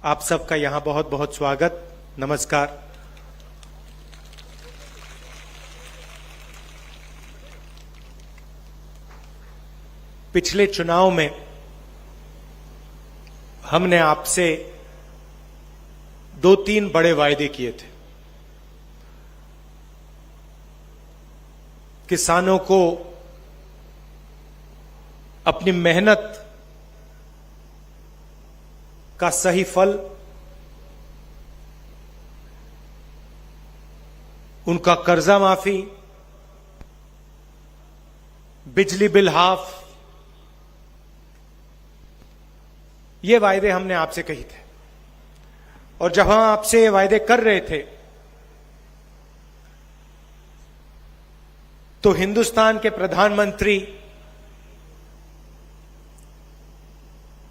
आप सबका यहां बहुत बहुत स्वागत, नमस्कार। पिछले चुनाव में हमने आपसे 2-3 बड़े वायदे किए थे। किसानों को अपनी मेहनत का सही फल, उनका कर्जा माफी, बिजली बिल हाफ, ये वायदे हमने आपसे कही थे। और जब हम आपसे ये वायदे कर रहे थे तो हिंदुस्तान के प्रधानमंत्री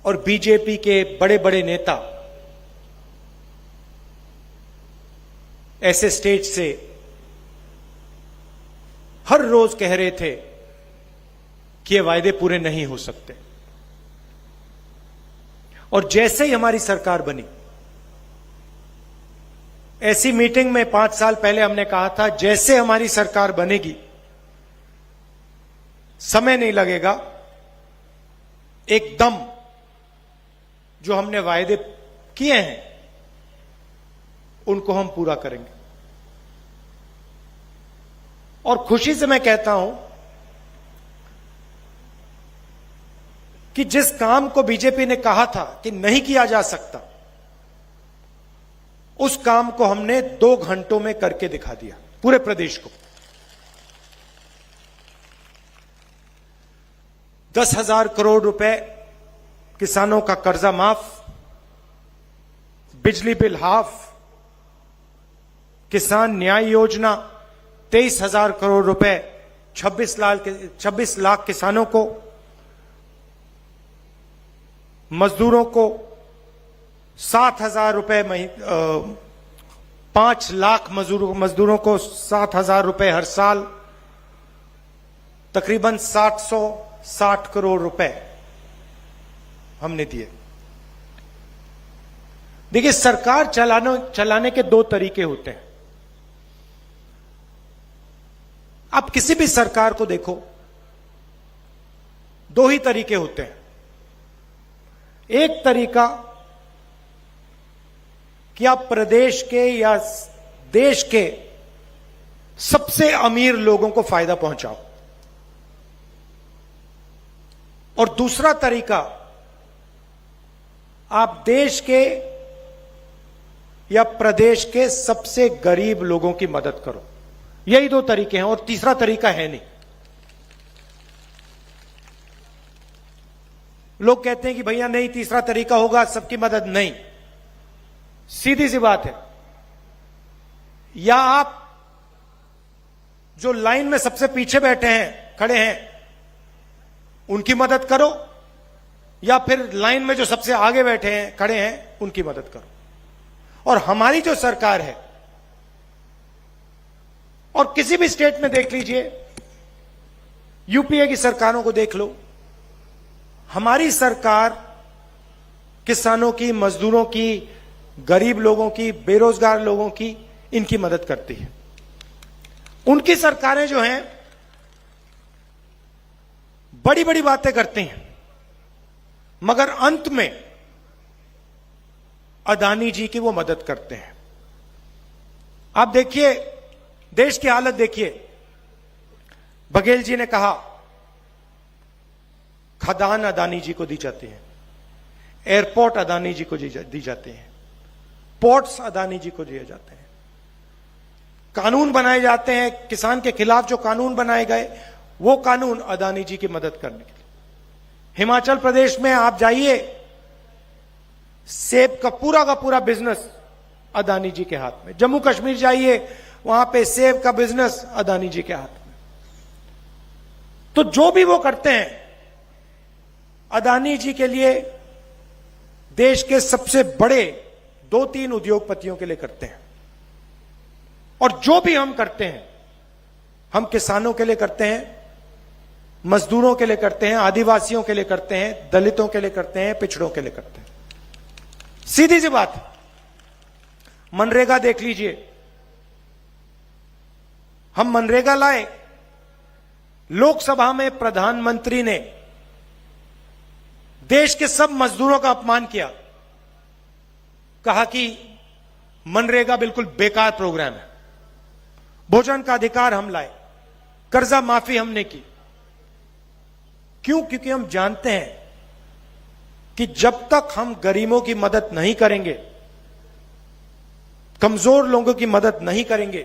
और बीजेपी के बड़े बड़े नेता ऐसे स्टेज से हर रोज कह रहे थे कि ये वायदे पूरे नहीं हो सकते। और जैसे ही हमारी सरकार बनी, ऐसी मीटिंग में 5 साल पहले हमने कहा था, जैसे हमारी सरकार बनेगी, समय नहीं लगेगा, एकदम जो हमने वायदे किए हैं उनको हम पूरा करेंगे। और खुशी से मैं कहता हूं कि जिस काम को बीजेपी ने कहा था कि नहीं किया जा सकता, उस काम को हमने 2 घंटों में करके दिखा दिया पूरे प्रदेश को। 10,000 करोड़ रुपए किसानों का कर्जा माफ, बिजली बिल हाफ, किसान न्याय योजना 23,000 करोड़ रुपए 26 लाख किसानों को, मजदूरों को 7,000 रुपए, 5 लाख मजदूरों को 7,000 रुपए हर साल, तकरीबन 760 करोड़ रुपए हमने दिए। देखिए, सरकार चलाने के 2 तरीके होते हैं। आप किसी भी सरकार को देखो, 2 ही तरीके होते हैं। एक तरीका कि आप प्रदेश के या देश के सबसे अमीर लोगों को फायदा पहुंचाओ, और दूसरा तरीका आप देश के या प्रदेश के सबसे गरीब लोगों की मदद करो। यही 2 तरीके हैं, और तीसरा तरीका है नहीं। लोग कहते हैं कि भैया नहीं, तीसरा तरीका होगा सबकी मदद। नहीं, सीधी सी बात है, या आप जो लाइन में सबसे पीछे बैठे हैं, खड़े हैं, उनकी मदद करो, या फिर लाइन में जो सबसे आगे बैठे हैं, खड़े हैं, उनकी मदद करो। और हमारी जो सरकार है, और किसी भी स्टेट में देख लीजिए, यूपीए की सरकारों को देख लो, हमारी सरकार किसानों की, मजदूरों की, गरीब लोगों की, बेरोजगार लोगों की, इनकी मदद करती है। उनकी सरकारें जो हैं बड़ी बड़ी बातें करती हैं, मगर अंत में अदानी जी की वो मदद करते हैं। आप देखिए, देश की हालत देखिए। बघेल जी ने कहा खदान अदानी जी को दी जाती है, एयरपोर्ट अदानी जी को दी जाती है, पोर्ट्स अदानी जी को दिए जाते हैं, कानून बनाए जाते हैं। किसान के खिलाफ जो कानून बनाए गए, वो कानून अदानी जी की मदद करने के लिए। हिमाचल प्रदेश में आप जाइए, सेब का पूरा बिजनेस अदानी जी के हाथ में। जम्मू कश्मीर जाइए, वहां पे सेब का बिजनेस अदानी जी के हाथ में। तो जो भी वो करते हैं, अदानी जी के लिए, देश के सबसे बड़े 2-3 उद्योगपतियों के लिए करते हैं। और जो भी हम करते हैं, हम किसानों के लिए करते हैं, मजदूरों के लिए करते हैं, आदिवासियों के लिए करते हैं, दलितों के लिए करते हैं, पिछड़ों के लिए करते हैं। सीधी सी बात, मनरेगा देख लीजिए, हम मनरेगा लाए, लोकसभा में प्रधानमंत्री ने देश के सब मजदूरों का अपमान किया, कहा कि मनरेगा बिल्कुल बेकार प्रोग्राम है। भोजन का अधिकार हम लाए, कर्जा माफी हमने की। क्यों? क्योंकि हम जानते हैं कि जब तक हम गरीबों की मदद नहीं करेंगे, कमजोर लोगों की मदद नहीं करेंगे,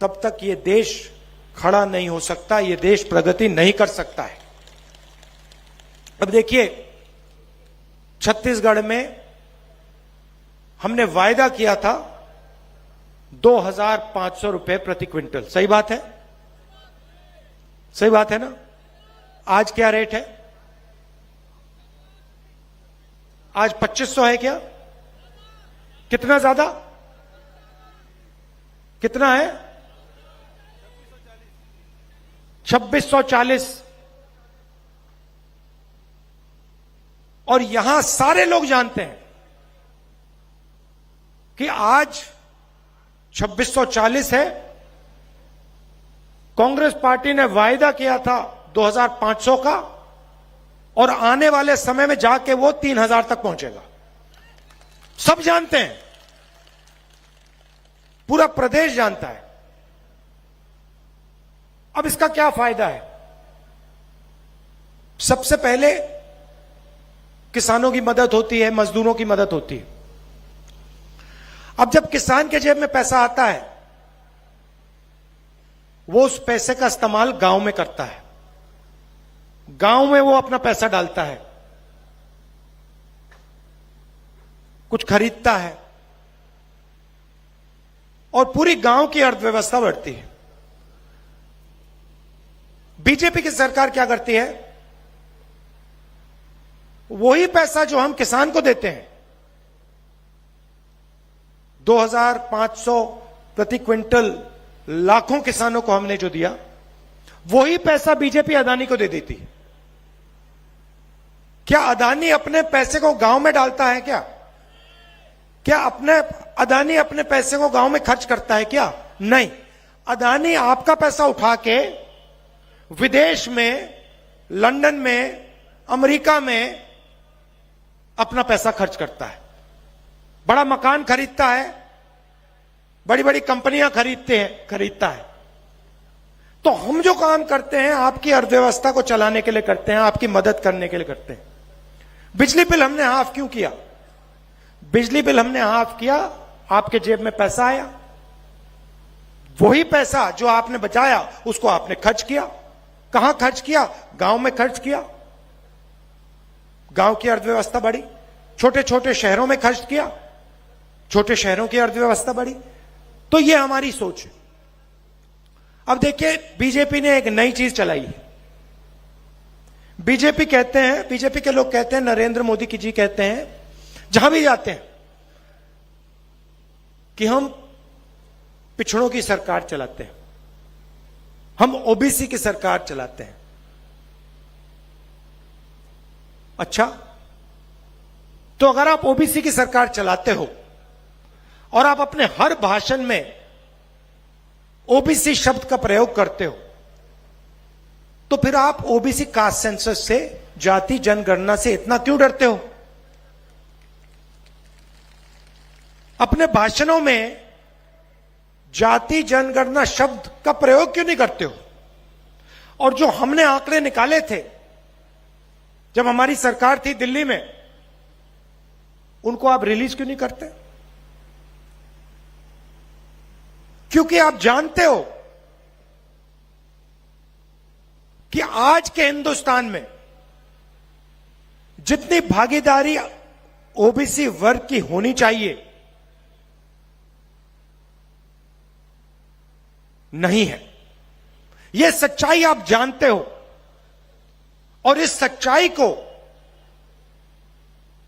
तब तक यह देश खड़ा नहीं हो सकता, यह देश प्रगति नहीं कर सकता है। अब देखिए, छत्तीसगढ़ में हमने वायदा किया था 2,500 रुपए प्रति क्विंटल। सही बात है? सही बात है ना? आज क्या रेट है? आज 2,500 है क्या? कितना ज्यादा? कितना है? 2,640। और यहां सारे लोग जानते हैं कि आज 2,640 है। कांग्रेस पार्टी ने वायदा किया था 2,500 का, और आने वाले समय में जाके वो 3,000 तक पहुंचेगा। सब जानते हैं, पूरा प्रदेश जानता है। अब इसका क्या फायदा है? सबसे पहले किसानों की मदद होती है, मजदूरों की मदद होती है। अब जब किसान के जेब में पैसा आता है, वो उस पैसे का इस्तेमाल गांव में करता है, गांव में वो अपना पैसा डालता है, कुछ खरीदता है, और पूरी गांव की अर्थव्यवस्था बढ़ती है। बीजेपी की सरकार क्या करती है? वही पैसा जो हम किसान को देते हैं, 2,500 प्रति क्विंटल लाखों किसानों को हमने जो दिया, वही पैसा बीजेपी अदानी को दे देती है। क्या अदानी अपने पैसे को गांव में डालता है क्या? क्या अदानी अपने पैसे को गांव में खर्च करता है क्या? नहीं। अदानी आपका पैसा उठा के विदेश में, लंदन में, अमेरिका में अपना पैसा खर्च करता है, बड़ा मकान खरीदता है, बड़ी बड़ी कंपनियां खरीदता है। तो हम जो काम करते हैं आपकी अर्थव्यवस्था को चलाने के लिए करते हैं, आपकी मदद करने के लिए करते हैं। बिजली बिल हमने हाफ क्यों किया? बिजली बिल हमने हाफ किया, आपके जेब में पैसा आया, वही पैसा जो आपने बचाया उसको आपने खर्च किया। कहां खर्च किया? गांव में खर्च किया, गांव की अर्थव्यवस्था बढ़ी। छोटे छोटे शहरों में खर्च किया, छोटे शहरों की अर्थव्यवस्था बढ़ी। तो यह हमारी सोच है। अब देखिए, बीजेपी ने एक नई चीज चलाई है। बीजेपी के लोग कहते हैं, नरेंद्र मोदी जी कहते हैं, जहां भी जाते हैं, कि हम पिछड़ों की सरकार चलाते हैं, हम ओबीसी की सरकार चलाते हैं। अच्छा, तो अगर आप ओबीसी की सरकार चलाते हो और आप अपने हर भाषण में ओबीसी शब्द का प्रयोग करते हो, तो फिर आप ओबीसी कास्ट सेंसस से, जाति जनगणना से इतना क्यों डरते हो? अपने भाषणों में जाति जनगणना शब्द का प्रयोग क्यों नहीं करते हो? और जो हमने आंकड़े निकाले थे जब हमारी सरकार थी दिल्ली में, उनको आप रिलीज क्यों नहीं करते? क्योंकि आप जानते हो कि आज के हिंदुस्तान में जितनी भागीदारी ओबीसी वर्ग की होनी चाहिए, नहीं है। यह सच्चाई आप जानते हो, और इस सच्चाई को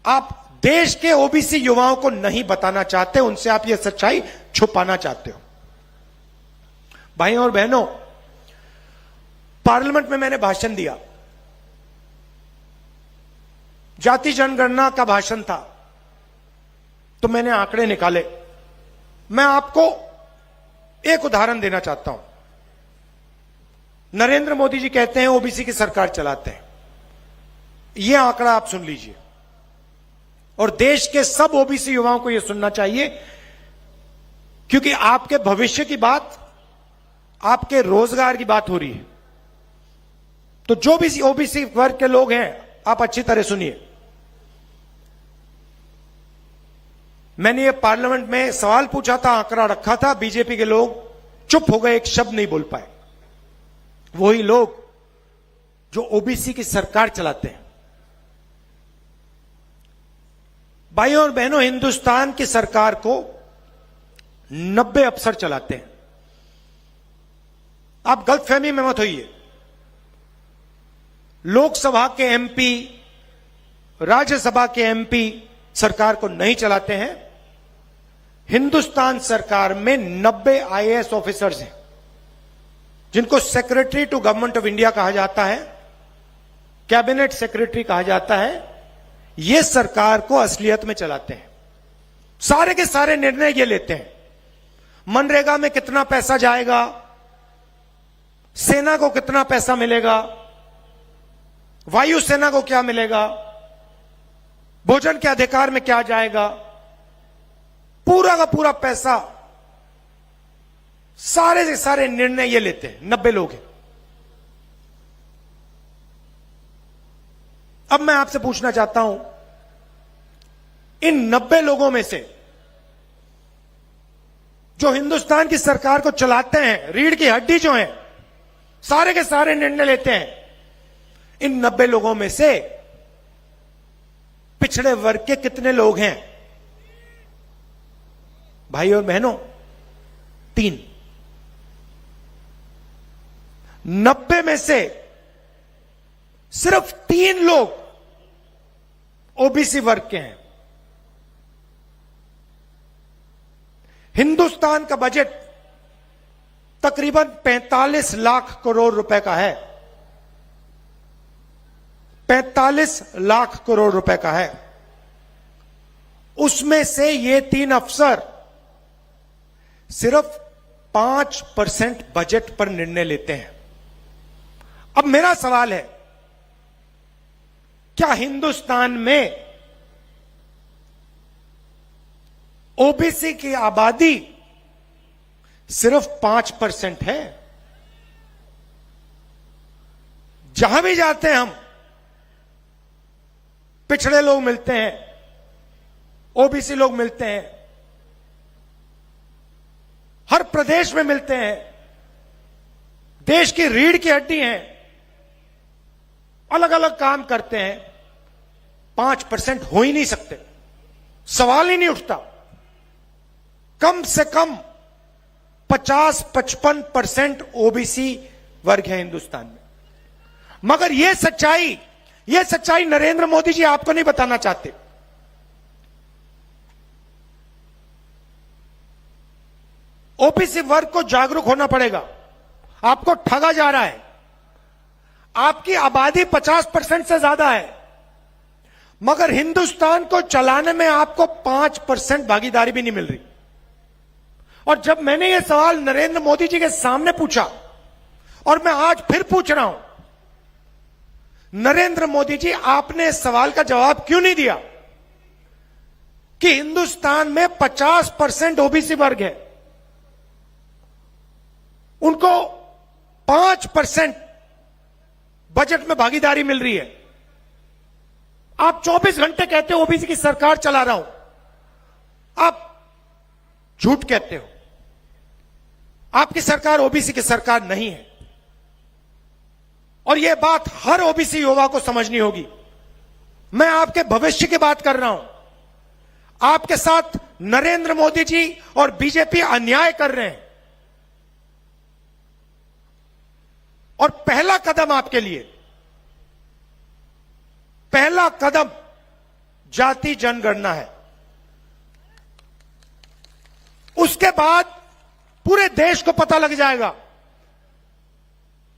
आप देश के ओबीसी युवाओं को नहीं बताना चाहते, उनसे आप यह सच्चाई छुपाना चाहते हो। भाइयों और बहनों, पार्लियामेंट में मैंने भाषण दिया, जाति जनगणना का भाषण था, तो मैंने आंकड़े निकाले। मैं आपको एक उदाहरण देना चाहता हूं। नरेंद्र मोदी जी कहते हैं ओबीसी की सरकार चलाते हैं। यह आंकड़ा आप सुन लीजिए, और देश के सब ओबीसी युवाओं को यह सुनना चाहिए, क्योंकि आपके भविष्य की बात, आपके रोजगार की बात हो रही है। तो जो भी ओबीसी वर्ग के लोग हैं, आप अच्छी तरह सुनिए। मैंने ये पार्लियामेंट में सवाल पूछा था, आंकड़ा रखा था, बीजेपी के लोग चुप हो गए, एक शब्द नहीं बोल पाए। वही लोग जो ओबीसी की सरकार चलाते हैं। भाइयों और बहनों, हिंदुस्तान की सरकार को 90 अफसर चलाते हैं। आप गलतफहमी में मत होइए। लोकसभा के एमपी, राज्यसभा के एमपी सरकार को नहीं चलाते हैं। हिंदुस्तान सरकार में 90 आईएएस ऑफिसर्स हैं, जिनको secretary to government of India कहा जाता है, कैबिनेट सेक्रेटरी कहा जाता है। ये सरकार को असलियत में चलाते हैं। सारे के सारे निर्णय ये लेते हैं। मनरेगा में कितना पैसा जाएगा, सेना को कितना पैसा मिलेगा, वायुसेना को क्या मिलेगा, भोजन के अधिकार में क्या जाएगा, पूरा का पूरा पैसा, सारे से सारे निर्णय ये लेते हैं। 90 लोग हैं। अब मैं आपसे पूछना चाहता हूं, इन 90 लोगों में से जो हिंदुस्तान की सरकार को चलाते हैं, रीढ़ की हड्डी जो है, सारे के सारे निर्णय लेते हैं, इन 90 लोगों में से पिछड़े वर्ग के कितने लोग हैं? भाई और बहनों, 3। 90 में से सिर्फ 3 लोग ओबीसी वर्ग के हैं। हिंदुस्तान का बजट तकरीबन 45 लाख करोड़ रुपए का है। 45 लाख करोड़ रुपए का है। उसमें से ये 3 अफसर सिर्फ 5% बजट पर निर्णय लेते हैं। अब मेरा सवाल है, क्या हिंदुस्तान में ओबीसी की आबादी सिर्फ 5% है? जहां भी जाते हैं हम, पिछड़े लोग मिलते हैं, ओबीसी लोग मिलते हैं, हर प्रदेश में मिलते हैं। देश की रीढ़ की हड्डी हैं, अलग अलग काम करते हैं। 5% हो ही नहीं सकते, सवाल ही नहीं उठता। कम से कम 50-55% ओबीसी वर्ग है हिंदुस्तान में। मगर यह सच्चाई नरेंद्र मोदी जी आपको नहीं बताना चाहते। ओबीसी वर्ग को जागरूक होना पड़ेगा। आपको ठगा जा रहा है। आपकी आबादी 50% से ज्यादा है, मगर हिंदुस्तान को चलाने में आपको 5% भागीदारी भी नहीं मिल रही। और जब मैंने यह सवाल नरेंद्र मोदी जी के सामने पूछा, और मैं आज फिर पूछ रहा हूं, नरेंद्र मोदी जी, आपने इस सवाल का जवाब क्यों नहीं दिया कि हिंदुस्तान में 50% ओबीसी वर्ग है, उनको 5% बजट में भागीदारी मिल रही है। आप 24 घंटे कहते हो ओबीसी की सरकार चला रहा हूं, आप झूठ कहते हो। आपकी सरकार ओबीसी की सरकार नहीं है, और यह बात हर ओबीसी युवा को समझनी होगी। मैं आपके भविष्य की बात कर रहा हूं। आपके साथ नरेंद्र मोदी जी और बीजेपी अन्याय कर रहे हैं, और पहला कदम आपके लिए, पहला कदम जाति जनगणना है। उसके बाद पूरे देश को पता लग जाएगा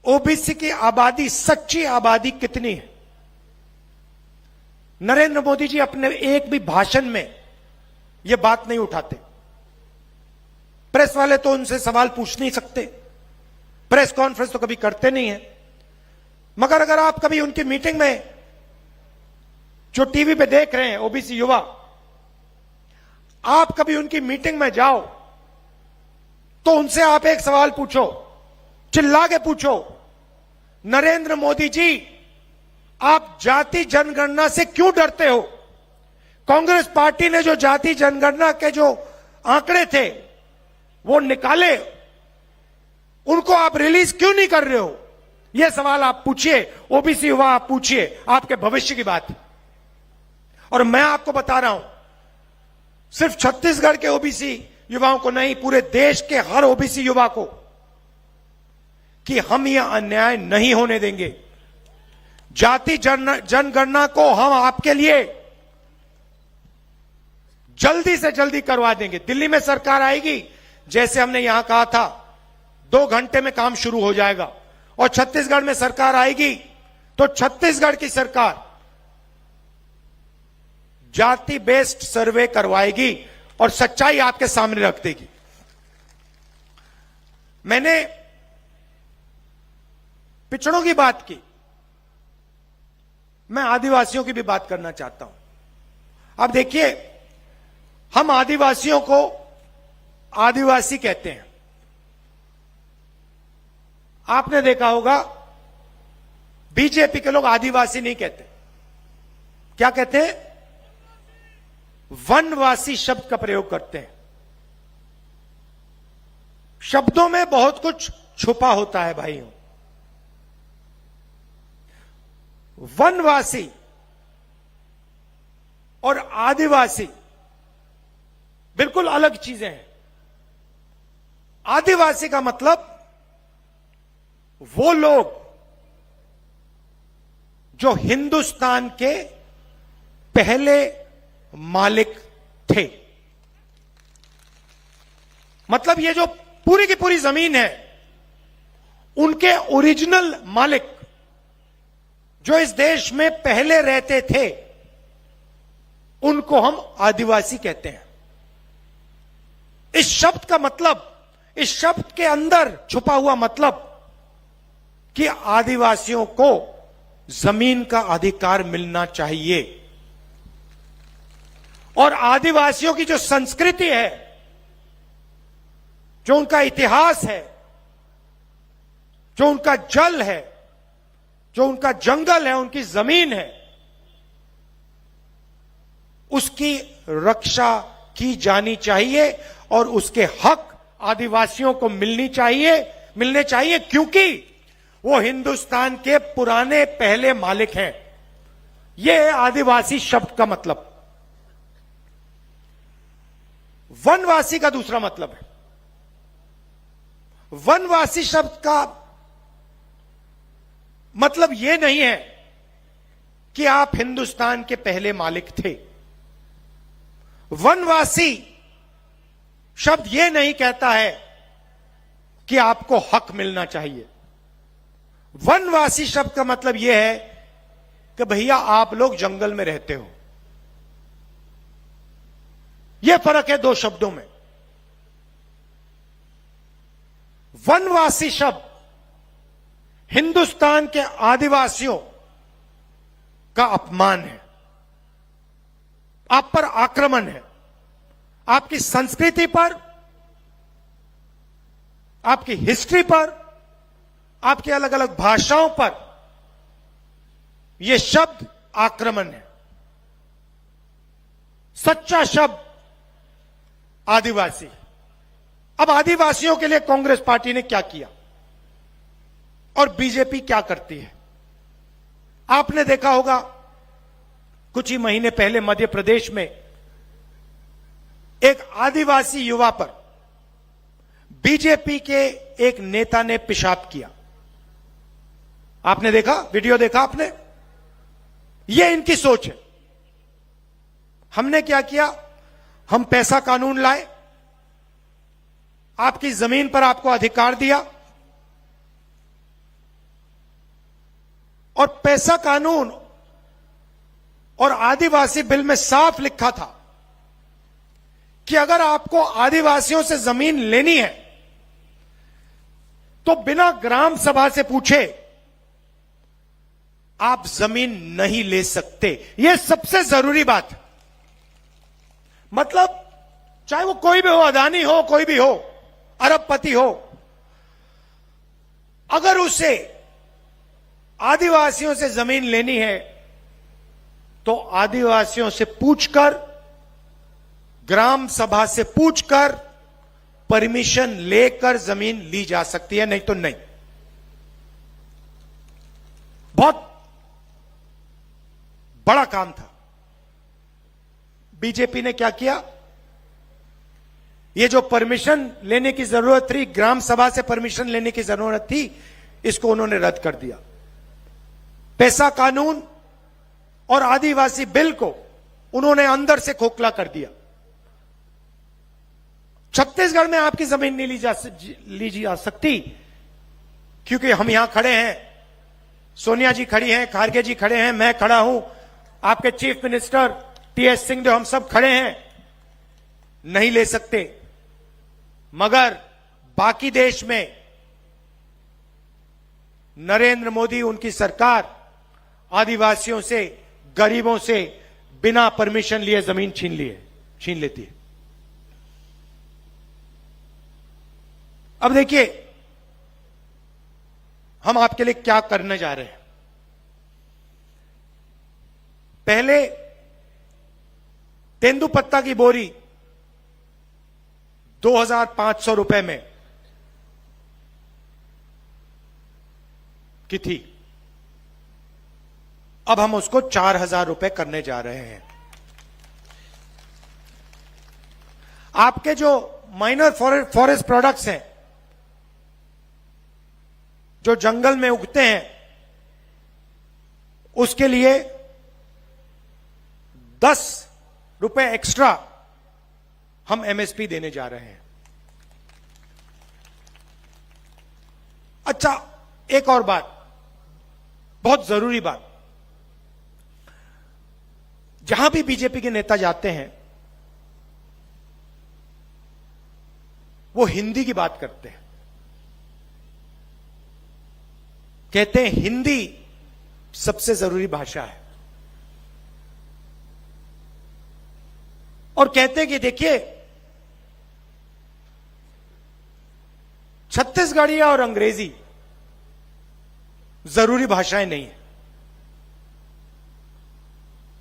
ओबीसी की आबादी, सच्ची आबादी कितनी है। नरेंद्र मोदी जी अपने एक भी भाषण में ये बात नहीं उठाते। प्रेस वाले तो उनसे सवाल पूछ नहीं सकते, प्रेस कॉन्फ्रेंस तो कभी करते नहीं है। मगर अगर आप कभी उनकी मीटिंग में, जो टीवी पे देख रहे हैं ओबीसी युवा, आप कभी उनकी मीटिंग में जाओ तो उनसे आप एक सवाल पूछो, चिल्ला के पूछो, नरेंद्र मोदी जी, आप जाति जनगणना से क्यों डरते हो? कांग्रेस पार्टी ने जो जाति जनगणना के जो आंकड़े थे वो निकाले, उनको आप रिलीज क्यों नहीं कर रहे हो? यह सवाल आप पूछिए, ओबीसी युवा आप पूछिए, आपके भविष्य की बात है। और मैं आपको बता रहा हूं, सिर्फ छत्तीसगढ़ के ओबीसी युवाओं को नहीं, पूरे देश के हर ओबीसी युवा को, कि हम यह अन्याय नहीं होने देंगे। जाति जनगणना को हम आपके लिए जल्दी से जल्दी करवा देंगे। दिल्ली में सरकार आएगी, जैसे हमने यहां कहा था 2 घंटे में काम शुरू हो जाएगा। और छत्तीसगढ़ में सरकार आएगी तो छत्तीसगढ़ की सरकार जाति बेस्ड सर्वे करवाएगी और सच्चाई आपके सामने रख देगी। मैंने पिछड़ों की बात की, मैं आदिवासियों की भी बात करना चाहता हूं। अब देखिए, हम आदिवासियों को आदिवासी कहते हैं। आपने देखा होगा बीजेपी के लोग आदिवासी नहीं कहते, क्या कहते हैं? वनवासी शब्द का प्रयोग करते हैं। शब्दों में बहुत कुछ छुपा होता है भाइयों। वनवासी और आदिवासी बिल्कुल अलग चीजें हैं। आदिवासी का मतलब वो लोग जो हिंदुस्तान के पहले मालिक थे। मतलब ये जो पूरी की पूरी जमीन है, उनके ओरिजिनल मालिक जो इस देश में पहले रहते थे, उनको हम आदिवासी कहते हैं। इस शब्द का मतलब, इस शब्द के अंदर छुपा हुआ मतलब कि आदिवासियों को जमीन का अधिकार मिलना चाहिए। और आदिवासियों की जो संस्कृति है, जो उनका इतिहास है, जो उनका जल है, जो उनका जंगल है, उनकी जमीन है, उसकी रक्षा की जानी चाहिए और उसके हक आदिवासियों को मिलने चाहिए, क्योंकि वो हिंदुस्तान के पुराने पहले मालिक हैं। यह है आदिवासी शब्द का मतलब। वनवासी का दूसरा मतलब है। वनवासी शब्द का मतलब यह नहीं है कि आप हिंदुस्तान के पहले मालिक थे। वनवासी शब्द यह नहीं कहता है कि आपको हक मिलना चाहिए। वनवासी शब्द का मतलब यह है कि भैया आप लोग जंगल में रहते हो। यह फर्क है दो शब्दों में। वनवासी शब्द हिंदुस्तान के आदिवासियों का अपमान है, आप पर आक्रमण है, आपकी संस्कृति पर, आपकी हिस्ट्री पर, आपकी अलग अलग भाषाओं पर यह शब्द आक्रमण है। सच्चा शब्द आदिवासी। अब आदिवासियों के लिए कांग्रेस पार्टी ने क्या किया और बीजेपी क्या करती है? आपने देखा होगा कुछ ही महीने पहले मध्य प्रदेश में एक आदिवासी युवा पर बीजेपी के एक नेता ने पेशाब किया। आपने देखा, वीडियो देखा आपने? यह इनकी सोच है। हमने क्या किया? हम पैसा कानून लाए, आपकी जमीन पर आपको अधिकार दिया, और पैसा कानून और आदिवासी बिल में साफ लिखा था कि अगर आपको आदिवासियों से जमीन लेनी है तो बिना ग्राम सभा से पूछे आप जमीन नहीं ले सकते। यह सबसे जरूरी बात है। मतलब चाहे वो कोई भी हो, अदानी हो, कोई भी हो, अरबपति हो, अगर उसे आदिवासियों से जमीन लेनी है तो आदिवासियों से पूछकर, ग्राम सभा से पूछकर परमिशन लेकर जमीन ली जा सकती है, नहीं तो नहीं। बहुत बड़ा काम था। बीजेपी ने क्या किया, ये जो परमिशन लेने की जरूरत थी, ग्राम सभा से परमिशन लेने की जरूरत थी, इसको उन्होंने रद्द कर दिया। पैसा कानून और आदिवासी बिल को उन्होंने अंदर से खोखला कर दिया। छत्तीसगढ़ में आपकी जमीन नहीं ली जा सकती, क्योंकि हम यहां खड़े हैं, सोनिया जी खड़ी हैं, खारगे जी खड़े हैं, मैं खड़ा हूं, आपके चीफ मिनिस्टर टीएस सिंहदेव, हम सब खड़े हैं, नहीं ले सकते। मगर बाकी देश में नरेंद्र मोदी, उनकी सरकार आदिवासियों से, गरीबों से बिना परमिशन लिए जमीन छीन लेती है। अब देखिए हम आपके लिए क्या करने जा रहे हैं। पहले तेंदुपत्ता की बोरी 2,500 रुपए में की थी, अब हम उसको 4,000 रुपए करने जा रहे हैं। आपके जो माइनर फॉरेस्ट प्रोडक्ट्स हैं, जो जंगल में उगते हैं, उसके लिए 10 रुपए एक्स्ट्रा हम एमएसपी देने जा रहे हैं। अच्छा, एक और बात, बहुत जरूरी बात, जहां भी बीजेपी के नेता जाते हैं वो हिंदी की बात करते हैं, कहते हैं हिंदी सबसे जरूरी भाषा है, और कहते हैं कि देखिए छत्तीसगढ़ी और अंग्रेजी जरूरी भाषाएं नहीं है।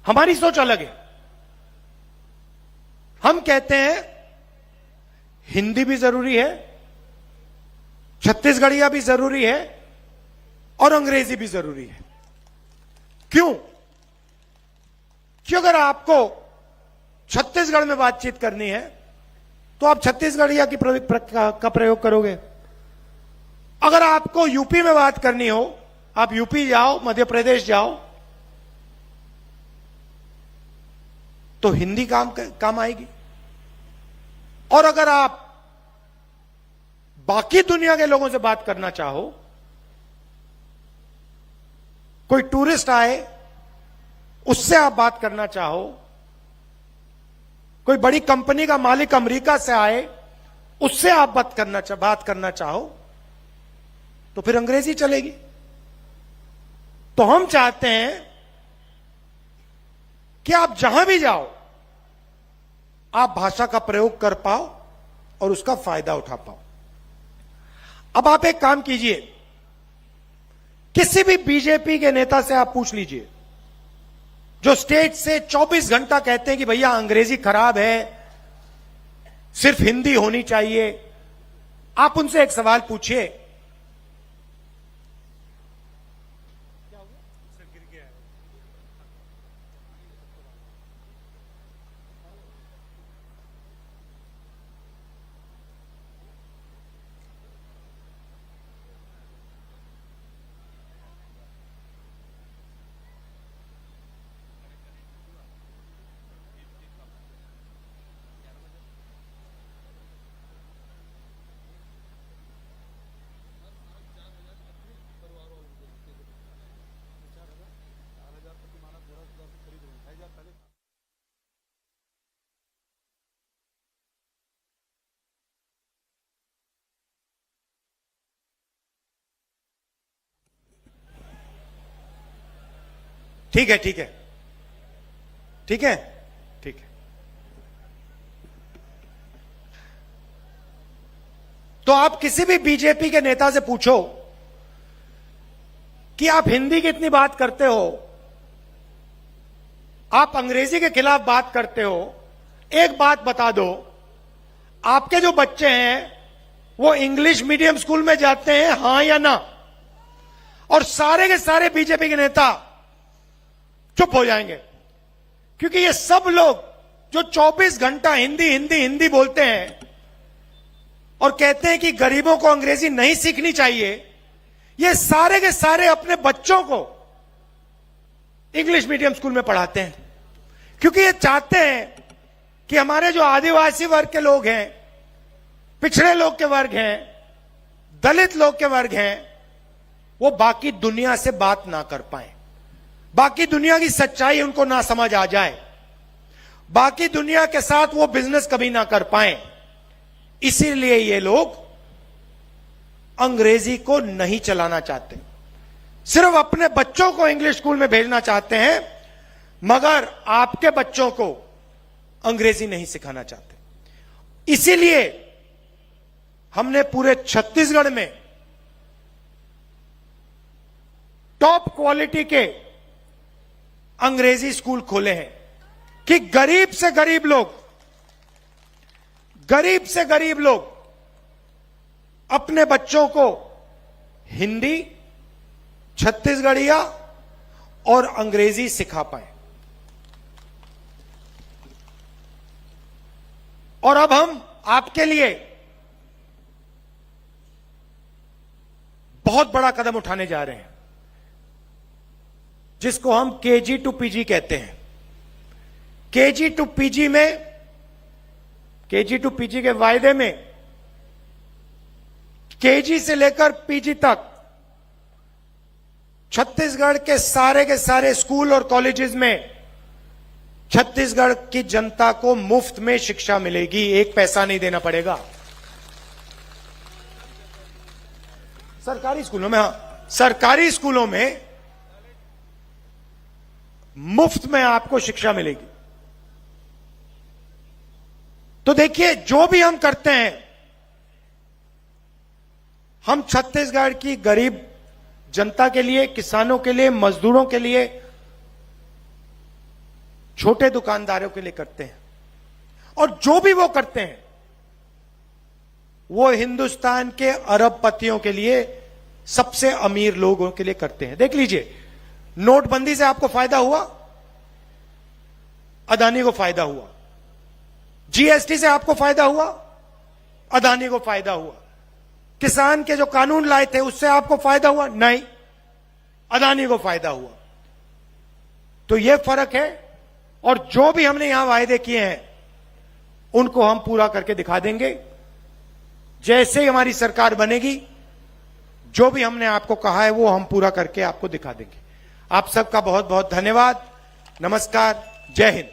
हमारी सोच अलग है। हम कहते हैं हिंदी भी जरूरी है, छत्तीसगढ़िया भी जरूरी है और अंग्रेजी भी जरूरी है। क्यों? क्यों? अगर आपको छत्तीसगढ़ में बातचीत करनी है तो आप छत्तीसगढ़िया का प्रयोग करोगे। अगर आपको यूपी में बात करनी हो, आप यूपी जाओ, मध्य प्रदेश जाओ, तो हिंदी काम आएगी। और अगर आप बाकी दुनिया के लोगों से बात करना चाहो, कोई टूरिस्ट आए उससे आप बात करना चाहो, कोई बड़ी कंपनी का मालिक अमेरिका से आए उससे आप बात करना चाहो, तो फिर अंग्रेजी चलेगी। तो हम चाहते हैं कि आप जहां भी जाओ आप भाषा का प्रयोग कर पाओ और उसका फायदा उठा पाओ। अब आप एक काम कीजिए, किसी भी बीजेपी के नेता से आप पूछ लीजिए, जो स्टेट से 24 घंटा कहते हैं कि भैया अंग्रेजी खराब है, सिर्फ हिंदी होनी चाहिए। आप उनसे एक सवाल पूछिए, ठीक है, ठीक है, ठीक है, ठीक है। तो आप किसी भी बीजेपी के नेता से पूछो कि आप हिंदी की इतनी बात करते हो, आप अंग्रेजी के खिलाफ बात करते हो, एक बात बता दो, आपके जो बच्चे हैं वो इंग्लिश मीडियम स्कूल में जाते हैं, हां या ना? और सारे के सारे बीजेपी के नेता चुप हो जाएंगे, क्योंकि ये सब लोग जो 24 घंटा हिंदी हिंदी हिंदी बोलते हैं और कहते हैं कि गरीबों को अंग्रेजी नहीं सीखनी चाहिए, ये सारे के सारे अपने बच्चों को इंग्लिश मीडियम स्कूल में पढ़ाते हैं, क्योंकि ये चाहते हैं कि हमारे जो आदिवासी वर्ग के लोग हैं, पिछड़े लोग के वर्ग हैं, दलित लोग के वर्ग हैं, वो बाकी दुनिया से बात ना कर पाए, बाकी दुनिया की सच्चाई उनको ना समझ आ जाए, बाकी दुनिया के साथ वो बिजनेस कभी ना कर पाए। इसीलिए ये लोग अंग्रेजी को नहीं चलाना चाहते, सिर्फ अपने बच्चों को इंग्लिश स्कूल में भेजना चाहते हैं, मगर आपके बच्चों को अंग्रेजी नहीं सिखाना चाहते। इसीलिए हमने पूरे छत्तीसगढ़ में टॉप क्वालिटी के अंग्रेजी स्कूल खोले हैं कि गरीब से गरीब लोग अपने बच्चों को हिंदी, छत्तीसगढ़िया और अंग्रेजी सिखा पाए। और अब हम आपके लिए बहुत बड़ा कदम उठाने जा रहे हैं, जिसको हम केजी टू पीजी कहते हैं। केजी टू पीजी के वायदे में केजी से लेकर पीजी तक छत्तीसगढ़ के सारे स्कूल और कॉलेजेस में छत्तीसगढ़ की जनता को मुफ्त में शिक्षा मिलेगी, एक पैसा नहीं देना पड़ेगा। सरकारी स्कूलों में, हाँ, सरकारी स्कूलों में मुफ्त में आपको शिक्षा मिलेगी। तो देखिए, जो भी हम करते हैं, हम छत्तीसगढ़ की गरीब जनता के लिए, किसानों के लिए, मजदूरों के लिए, छोटे दुकानदारों के लिए करते हैं। और जो भी वो करते हैं वो हिंदुस्तान के अरबपतियों के लिए, सबसे अमीर लोगों के लिए करते हैं। देख लीजिए, नोटबंदी से आपको फायदा हुआ, अदानी को फायदा हुआ। जीएसटी से आपको फायदा हुआ, अदानी को फायदा हुआ। किसान के जो कानून लाए थे उससे आपको फायदा हुआ, नहीं, अदानी को फायदा हुआ। तो यह फर्क है। और जो भी हमने यहां वायदे किए हैं उनको हम पूरा करके दिखा देंगे। जैसे ही हमारी सरकार बनेगी, जो भी हमने आपको कहा है वो हम पूरा करके आपको दिखा देंगे। आप सबका बहुत बहुत धन्यवाद। नमस्कार, जय हिंद।